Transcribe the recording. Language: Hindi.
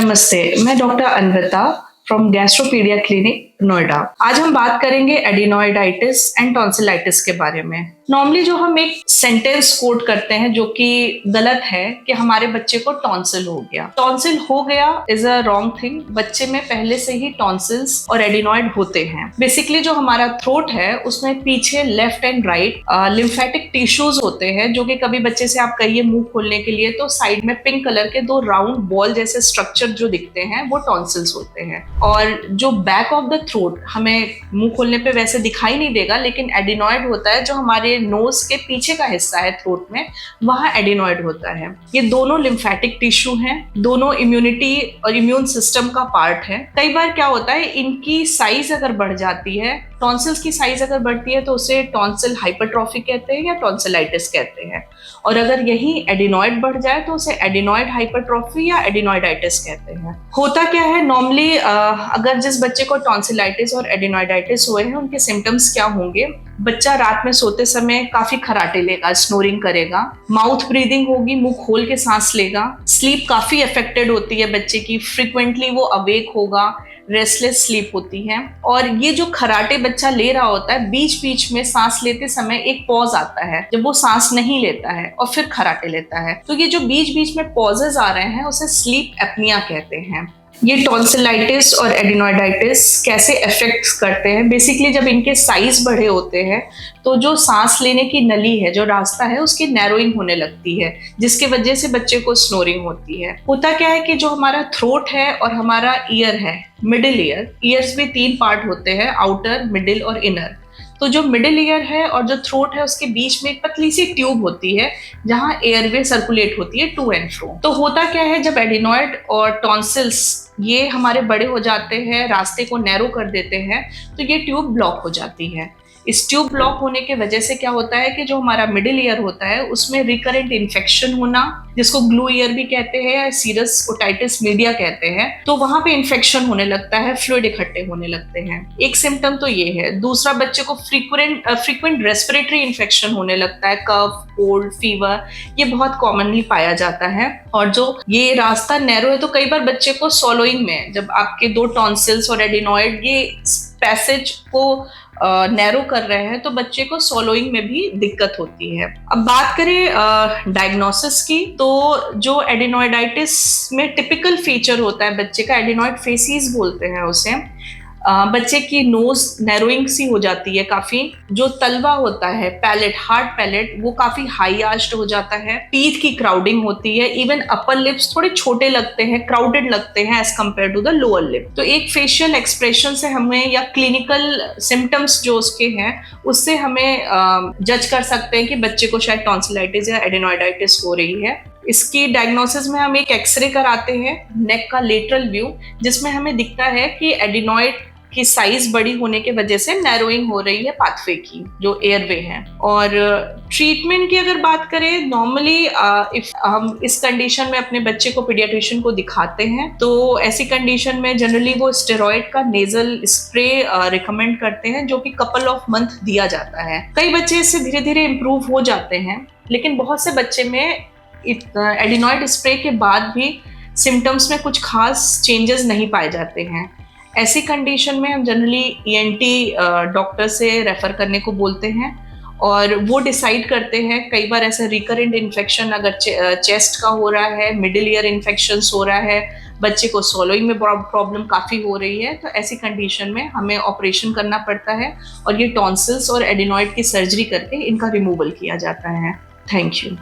नमस्ते, मैं doctor Anvita from Gastropedia clinic Noida. आज हम बात करेंगे एडिनोइडाइटिस एंड टॉन्सिलाइटिस के बारे में। नॉर्मली जो हम एक सेंटेंस कोट करते हैं जो कि गलत है कि हमारे बच्चे को टॉन्सिल हो गया। टॉन्सिल हो गया इज अ रॉन्ग थिंग। बच्चे में पहले से ही टॉन्सिल्स और एडिनोइड होते हैं। बेसिकली जो हमारा थ्रोट है उसमें पीछे left and right lymphatic tissues होते हैं, जो कि कभी बच्चे से आप कहिए मुंह खोलने के लिए तो साइड में पिंक कलर के दो राउंड बॉल जैसे स्ट्रक्चर जो दिखते हैं वो टॉन्सिल्स होते हैं। और जो बैक ऑफ द थ्रोट हमें मुंह खोलने पे वैसे दिखाई नहीं देगा, लेकिन एडिनोइड होता है जो हमारे नोज के पीछे का हिस्सा है थ्रोट में, वहां एडिनोइड होता है। ये दोनों लिम्फेटिक टिश्यू हैं, दोनों इम्यूनिटी और इम्यून सिस्टम का पार्ट है। कई बार क्या होता है, इनकी साइज अगर बढ़ जाती है, टॉन्सिल्स की साइज अगर बढ़ती है तो उसे टॉन्सिल हाइपरट्रॉफी कहते हैं या टॉन्सिलाइटिस कहते हैं। और अगर यही एडिनोइड बढ़ जाए तो उसे एडिनोइड हाइपरट्रॉफी या एडिनोइडाइटिस कहते हैं। होता क्या है नॉर्मली, अगर जिस बच्चे को टॉन्सिलाइटिस और एडिनोइडाइटिस हुए हैं उनके सिम्टम्स क्या होंगे। बच्चा रात में सोते समय काफी खराटे लेगा, स्नोरिंग करेगा, माउथ ब्रीदिंग होगी, मुंह खोल के सांस लेगा, स्लीप काफी अफेक्टेड होती है बच्चे की, फ्रीक्वेंटली वो अवेक होगा, रेस्टलेस स्लीप होती है। और ये जो खराटे बच्चा ले रहा होता है, बीच बीच में सांस लेते समय एक पॉज आता है जब वो सांस नहीं लेता है और फिर खराटे लेता है। तो ये जो बीच बीच में पॉजेज आ रहे हैं उसे स्लीप एपनिया कहते हैं। ये टॉन्सिलाइटिस और एडिनोइडाइटिस कैसे अफेक्ट करते हैं? बेसिकली जब इनके साइज बड़े होते हैं तो जो सांस लेने की नली है, जो रास्ता है, उसकी नैरोइंग होने लगती है, जिसकी वजह से बच्चे को स्नोरिंग होती है। होता क्या है कि जो हमारा थ्रोट है और हमारा ईयर है, मिडिल ईयर, ईयर्स में 3 पार्ट होते हैं, आउटर, मिडिल और इनर। तो जो मिडिल ईयर है और जो थ्रोट है उसके बीच में एक पतली सी ट्यूब होती है जहां एयरवे सर्कुलेट होती है टू एंड फ्रो। तो होता क्या है, जब एडिनोइड और टॉन्सिल्स ये हमारे बड़े हो जाते हैं, रास्ते को नैरो कर देते हैं, तो ये ट्यूब ब्लॉक हो जाती है। इस ट्यूब ब्लॉक होने की वजह से क्या होता है कि जो हमारा मिडिल ईयर होता है उसमें रिकरेंट इन्फेक्शन होना, जिसको ग्लू ईयर भी कहते हैं या सीरस ओटाइटिस मीडिया कहते हैं, तो वहां पे इन्फेक्शन होने लगता है, फ्लूइड इकट्ठे होने लगते हैं। एक सिम्टम तो ये है। दूसरा, बच्चे को फ्रीक्वेंट रेस्पिरेटरी इन्फेक्शन होने लगता है, कफ, कोल्ड, फीवर, ये बहुत कॉमनली पाया जाता है। और जो ये रास्ता नैरो है तो कई बार बच्चे को सॉलोइंग में, जब आपके 2 टॉन्सिल्स और एडिनोइड ये पैसेज को नैरो कर रहे हैं तो बच्चे को सॉलोइंग में भी दिक्कत होती है। अब बात करें डायग्नोसिस की, तो जो एडिनोइडाइटिस में टिपिकल फीचर होता है बच्चे का, एडिनोइड फेसिस बोलते हैं उसे। बच्चे की नोज नैरोइंग सी हो जाती है काफी, जो तलवा होता है, पैलेट, हार्ड पैलेट, वो काफी हाई आर्च्ड हो जाता है, टीथ की क्राउडिंग होती है, इवन अपर लिप्स थोड़े छोटे लगते हैं, क्राउडेड लगते हैं as compare to the lower lip. तो एक फेशियल एक्सप्रेशन से हमें, या क्लिनिकल सिम्टम्स जो उसके हैं उससे हमें जज कर सकते हैं कि बच्चे को शायद टॉन्सिलाइटिस या एडिनोइडाइटिस हो रही है। इसकी डायग्नोसिस में हम एक एक्सरे कराते हैं, नेक का लेटरल व्यू, जिसमें हमें दिखता है कि एडिनोइड की साइज बड़ी होने के वजह से नैरोइंग हो रही है पाथवे की, जो एयरवे है। और ट्रीटमेंट की अगर बात करें, नॉर्मली इफ हम इस कंडीशन में अपने बच्चे को पीडियाट्रिशियन को दिखाते हैं तो ऐसी कंडीशन में जनरली वो स्टेरॉइड का नेजल स्प्रे रिकमेंड करते हैं, जो कि कपल ऑफ मंथ दिया जाता है। कई बच्चे इससे धीरे धीरे इम्प्रूव हो जाते हैं, लेकिन बहुत से बच्चे में एडिनोइड स्प्रे के बाद भी सिम्टम्स में कुछ खास चेंजेस नहीं पाए जाते हैं। ऐसी कंडीशन में हम जनरली ईएनटी डॉक्टर से रेफर करने को बोलते हैं और वो डिसाइड करते हैं। कई बार ऐसा रिकरेंट इन्फेक्शन अगर चेस्ट का हो रहा है, मिडिल ईयर इन्फेक्शन हो रहा है, बच्चे को सॉलोइंग में प्रॉब्लम काफ़ी हो रही है, तो ऐसी कंडीशन में हमें ऑपरेशन करना पड़ता है और ये टॉन्सिल्स और एडिनोइड की सर्जरी करके इनका रिमूवल किया जाता है। Thank you.